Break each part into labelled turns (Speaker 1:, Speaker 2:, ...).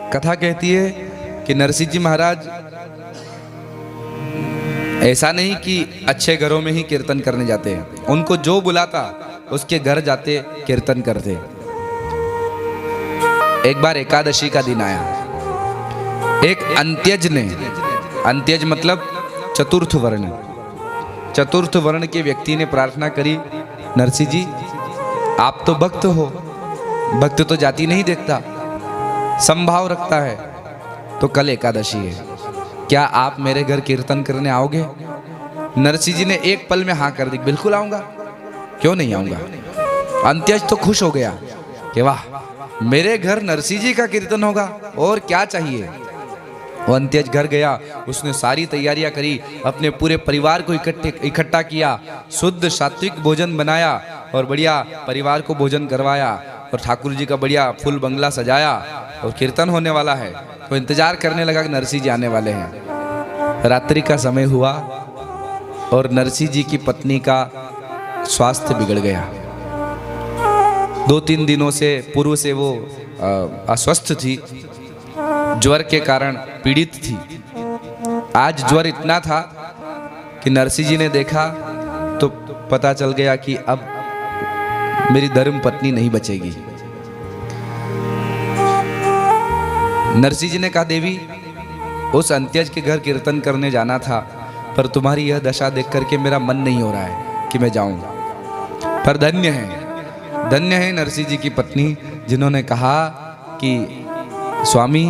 Speaker 1: कथा कहती है कि नरसिंह जी महाराज ऐसा नहीं कि अच्छे घरों में ही कीर्तन करने जाते हैं, उनको जो बुलाता उसके घर जाते कीर्तन करते। एक बार एकादशी का दिन आया, एक अंत्यज ने, अंत्यज मतलब चतुर्थ वर्ण, चतुर्थ वर्ण के व्यक्ति ने प्रार्थना करी, नरसिंह जी आप तो भक्त हो, भक्त तो जाति नहीं देखता, समभाव रखता है, तो कल एकादशी है, क्या आप मेरे घर कीर्तन करने आओगे? नरसिंह जी ने एक पल में हाँ कर दी, बिल्कुल आऊंगा, क्यों नहीं आऊंगा। अंत्यज तो खुश हो गया कि वाह, मेरे घर नरसिंह जी का कीर्तन होगा, और क्या चाहिए। वो अंत्यज घर गया, उसने सारी तैयारियां करी, अपने पूरे परिवार को इकट्ठा किया, शुद्ध सात्विक भोजन बनाया और बढ़िया परिवार को भोजन करवाया, और ठाकुर जी का बढ़िया फुल बंगला सजाया, और कीर्तन होने वाला है तो इंतजार करने लगा कि नरसिंह जी आने वाले हैं। रात्रि का समय हुआ और नरसिंह जी की पत्नी का स्वास्थ्य बिगड़ गया। 2-3 दिनों से पूर्व से वो अस्वस्थ थी, ज्वर के कारण पीड़ित थी। आज ज्वर इतना था कि नरसिंह जी ने देखा तो पता चल गया कि अब मेरी धर्म पत्नी नहीं बचेगी। नरसिंह जी ने कहा, देवी उस अंत्यज के घर कीर्तन करने जाना था, पर तुम्हारी यह दशा देख करके मेरा मन नहीं हो रहा है कि मैं जाऊं। पर धन्य है नरसिंह जी की पत्नी, जिन्होंने कहा कि स्वामी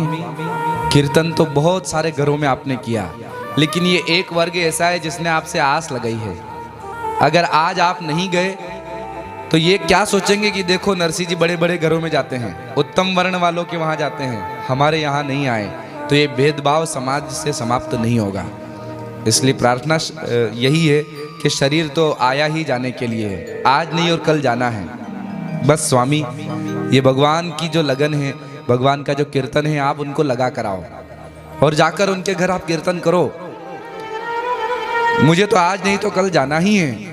Speaker 1: कीर्तन तो बहुत सारे घरों में आपने किया, लेकिन ये एक वर्ग ऐसा है जिसने आपसे आस लगाई है। अगर आज आप नहीं गए तो ये क्या सोचेंगे कि देखो नरसिंह जी बड़े बड़े घरों में जाते हैं, उत्तम वर्ण वालों के वहाँ जाते हैं, हमारे यहाँ नहीं आए, तो ये भेदभाव समाज से समाप्त नहीं होगा। इसलिए प्रार्थना यही है कि शरीर तो आया ही जाने के लिए है, आज नहीं और कल जाना है। बस स्वामी ये भगवान की जो लगन है, भगवान का जो कीर्तन है, आप उनको लगा कराओ और जाकर उनके घर आप कीर्तन करो। मुझे तो आज नहीं तो कल जाना ही है।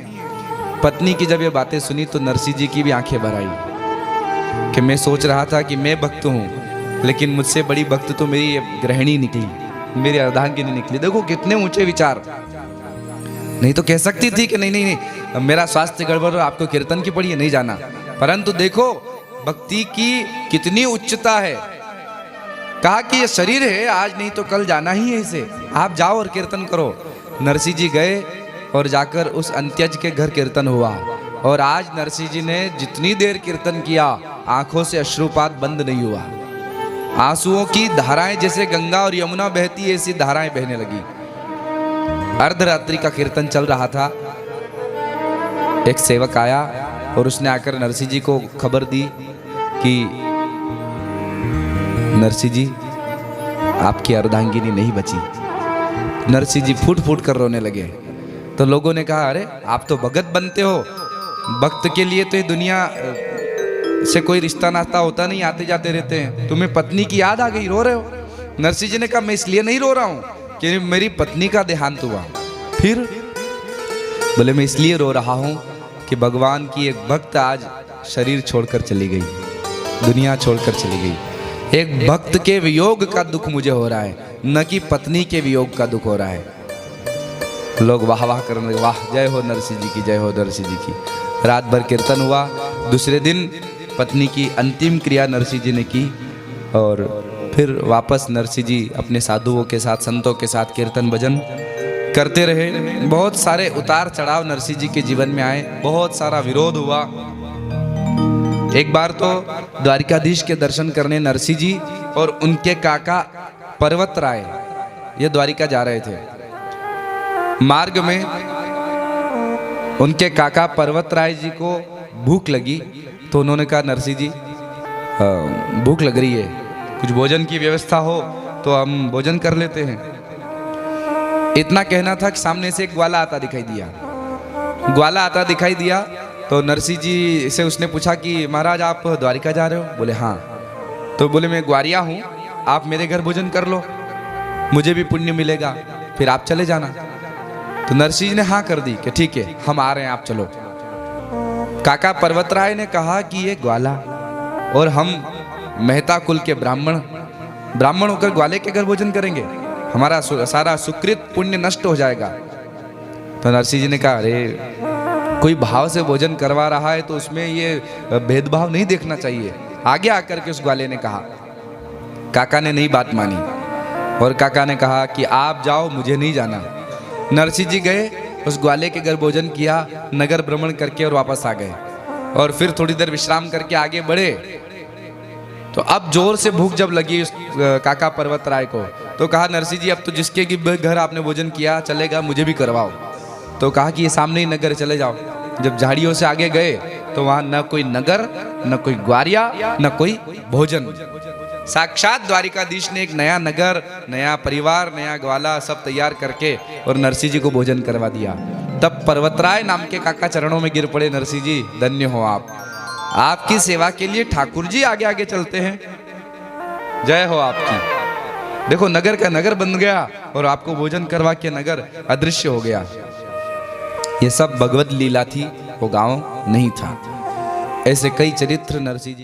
Speaker 1: पत्नी की जब ये बातें सुनी तो नरसिंह जी की भी आंखें भर आई कि मैं सोच रहा था कि मैं भक्त हूँ, लेकिन मुझसे बड़ी भक्त तो मेरी गृहिणी निकली, मेरी अर्धांगिनी निकली। देखो कितने ऊंचे विचार। नहीं तो कह सकती थी कि नहीं मेरा स्वास्थ्य गड़बड़, आपको कीर्तन की पड़ी है, नहीं जाना। परंतु देखो भक्ति की कितनी उच्चता है। कहा कि ये शरीर है, आज नहीं तो कल जाना ही है इसे, आप जाओ और कीर्तन करो। नरसिंह जी गए और जाकर उस अंत्यज के घर कीर्तन हुआ, और आज नरसिंह जी ने जितनी देर कीर्तन किया आंखों से अश्रुपात बंद नहीं हुआ। आंसुओं की धाराएं जैसे गंगा और यमुना बहती है, ऐसी धाराएं बहने लगी। अर्धरात्रि का कीर्तन चल रहा था, एक सेवक आया और उसने आकर नरसिंह जी को खबर दी कि नरसिंह जी आपकी अर्धांगिनी नहीं बची। नरसिंह जी फूट फूट कर रोने लगे। तो लोगों ने कहा, अरे आप तो भगत बनते हो, भक्त के लिए तो ये दुनिया से कोई रिश्ता नाता होता नहीं, आते जाते रहते हैं, तुम्हें पत्नी की याद आ गई, रो रहे हो। नरसिंह जी ने कहा, मैं इसलिए नहीं रो रहा हूँ कि मेरी पत्नी का देहांत हुआ। फिर बोले, मैं इसलिए रो रहा हूँ कि भगवान की एक भक्त आज शरीर छोड़कर चली गई, दुनिया छोड़कर चली गई। एक भक्त के वियोग का दुख मुझे हो रहा है, न कि पत्नी के वियोग का दुख हो रहा है। लोग वाह वाह करने, वाह जय हो नरसिंह जी की, जय हो नरसिंह जी की। रात भर कीर्तन हुआ। दूसरे दिन पत्नी की अंतिम क्रिया नरसिंह जी ने की, और फिर वापस नरसिंह जी अपने साधुओं के साथ, संतों के साथ कीर्तन भजन करते रहे। बहुत सारे उतार चढ़ाव नरसिंह जी के जीवन में आए, बहुत सारा विरोध हुआ। एक बार तो द्वारिकाधीश के दर्शन करने नरसिंह जी और उनके काका पर्वत राय ये द्वारिका जा रहे थे। मार्ग में उनके काका पर्वत राय जी को भूख लगी, तो उन्होंने कहा, नरसिंह जी भूख लग रही है, कुछ भोजन की व्यवस्था हो तो हम भोजन कर लेते हैं। इतना कहना था कि सामने से एक ग्वाला आता दिखाई दिया। ग्वाला आता दिखाई दिया तो नरसिंह जी से उसने पूछा कि महाराज आप द्वारिका जा रहे हो? बोले हाँ। तो बोले, मैं ग्वारिया हूँ, आप मेरे घर भोजन कर लो, मुझे भी पुण्य मिलेगा, फिर आप चले जाना। तो नरसिंह जी ने हाँ कर दी कि ठीक है, हम आ रहे हैं, आप चलो। काका पर्वतराय ने कहा कि ये ग्वाला और हम मेहता कुल के ब्राह्मण ब्राह्मण होकर ग्वाले के घर भोजन करेंगे, हमारा सारा सुकृत पुण्य नष्ट हो जाएगा। तो नरसिंह जी ने कहा, अरे कोई भाव से भोजन करवा रहा है तो उसमें ये भेदभाव नहीं देखना चाहिए। आगे आकर के उस ग्वाले ने कहा। काका ने नहीं बात मानी और काका ने कहा कि आप जाओ, मुझे नहीं जाना। नरसिंह जी गए, उस ग्वाले के घर भोजन किया, नगर भ्रमण करके और वापस आ गए। और फिर थोड़ी देर विश्राम करके आगे बढ़े तो अब जोर से भूख जब लगी उस काका पर्वत राय को, तो कहा, नरसिंह जी अब तो जिसके घर आपने भोजन किया चलेगा, मुझे भी करवाओ। तो कहा कि ये सामने ही नगर, चले जाओ। जब झाड़ियों से आगे गए तो वहां न कोई नगर, न कोई ग्वारिया, न कोई भोजन। साक्षात द्वारिकाधीश ने एक नया नगर, नया परिवार, नया ग्वाला सब तैयार करके और नरसिंह जी को भोजन करवा दिया। तब पर्वतराय नाम के काका चरणों में गिर पड़े, नरसिंह जी धन्य हो आप, आपकी सेवा के लिए ठाकुर जी आगे आगे चलते हैं, जय हो आपकी। देखो नगर का नगर बन गया और आपको भोजन करवा के नगर अदृश्य हो गया। ये सब भगवत लीला थी, वो गांव नहीं था। ऐसे कई चरित्र नरसिंह जी